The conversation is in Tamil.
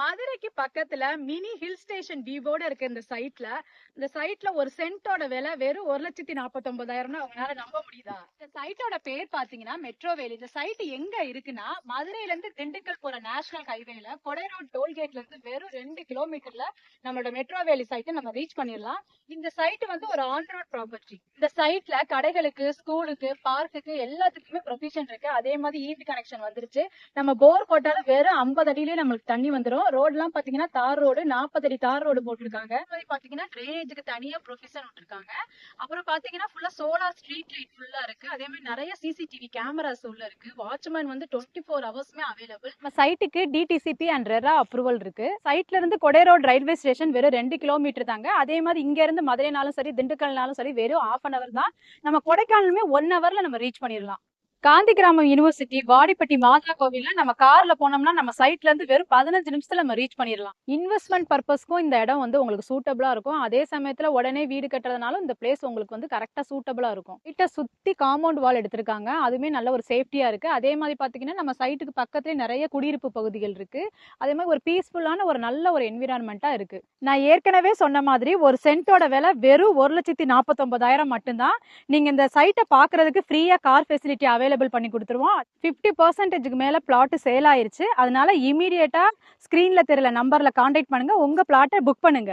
மதுரைக்கு பக்கத்துல மினி ஹில் ஸ்டேஷன் வியூவோட இருக்க இந்த சைட்ல ஒரு சென்ட்டோட விலை வெறும் 1,49,000. அவங்களால நம்ப முடியுதா? இந்த சைட்டோட பேர் பாத்தீங்கன்னா மெட்ரோவேல். இந்த சைட் எங்க இருக்குன்னா மதுரையில இருந்து திண்டுக்கல் போற நேஷனல் ஹைவேல கொடை ரோட் டோல்கேட்ல இருந்து வெறும் 2 கிலோமீட்டர்ல நம்மளோட மெட்ரோவேலி சைட்டை நம்ம ரீச் பண்ணிடலாம். இந்த சைட் வந்து ஒரு ஆன் ரோட் ப்ராப்பர்ட்டி. இந்த சைட்ல கடைகளுக்கு, ஸ்கூலுக்கு, பார்க்குக்கு எல்லாத்துக்குமே ப்ரொவிஷன் இருக்கு. அதே மாதிரி ஈபி கனெக்ஷன் வந்துருச்சு. நம்ம போர் போட்டாலும் வெறும் 50 அடியிலே நம்மளுக்கு தண்ணி வந்துடும். ரோட் எல்லாம் பாத்தீங்கன்னா தார் ரோடு, 40 அடி தார் ரோடு போட்டிருக்காங்க. பாத்தீங்கன்னா ட்ரைனேஜுக்கு தனியா ப்ரொவிஷன் விட்டுருக்காங்க. அப்புறம் பாத்தீங்கன்னா ஃபுல்லா சோலார் ஸ்ட்ரீட் லைட் ஃபுல்லா இருக்கு. அதே மாதிரி நிறைய சிசிடிவி கேமராஸ் உள்ள இருக்கு. வாட்ச்மேன் வந்து 24 ஹவர்ஸ்மே அவைலபிள். நம்ம சைட்டுக்கு டிடிசிபி அண்ட் ரெரா அப்ரூவல் இருக்கு. சைட்ல இருந்து கொடை ரோட் ரயில்வே ஸ்டேஷன் வெறும் 2 கிலோமீட்டர் தாங்க. அதே மாதிரி இங்க இருந்து மதுரைனாலும் சரி, திண்டுக்கல்னாலும் சரி வெறும் ½ hour தான். நம்ம கொடைக்கானலுமே 1 hourல நம்ம ரீச் பண்ணிடலாம். காந்தி கிராமம் யூனிவர்சிட்டி, வாடிப்பட்டி மாதா கோவில்ல நம்ம கார்ல போனோம்னா நம்ம சைட்ல இருந்து வெறும் 15 நிமிஷத்துல நம்ம ரீச் பண்ணிடலாம். இன்வெஸ்ட்மெண்ட் பர்பஸ்க்கும் இந்த இடம் வந்து உங்களுக்கு சூட்டபிளா இருக்கும். அதே சமயத்துல உடனே வீடு கட்டுறதுனால இந்த பிளேஸ் உங்களுக்கு வந்து கரெக்டா சூட்டபிளா இருக்கும். கிட்ட சுத்தி காம்பவுண்ட் வால் எடுத்திருக்காங்க. அதுவுமே நல்ல ஒரு சேஃப்டியா இருக்கு. அதே மாதிரி பாத்தீங்கன்னா நம்ம சைட்டுக்கு பக்கத்துலயே நிறைய குடியிருப்பு பகுதிகள் இருக்கு. அதே மாதிரி ஒரு பீஸ்ஃபுல்லான ஒரு நல்ல ஒரு என்விரான்மெண்டா இருக்கு. நான் ஏற்கனவே சொன்ன மாதிரி ஒரு சென்ட்டோட விலை வெறும் 1,49,000 மட்டும்தான். நீங்க இந்த சைட்டை பாக்குறதுக்கு ஃப்ரீயா கார் ஃபெசிலிட்டி அவைலபிள் பண்ணி கொடுத்துருவோம். 50% மேல பிளாட் சேல் ஆயிருச்சு. அதனால இமீடியட்டா ஸ்கிரீன்ல தெரியல நம்பர்ல கான்டாக்ட் பண்ணுங்க. உங்க பிளாட்டை புக் பண்ணுங்க.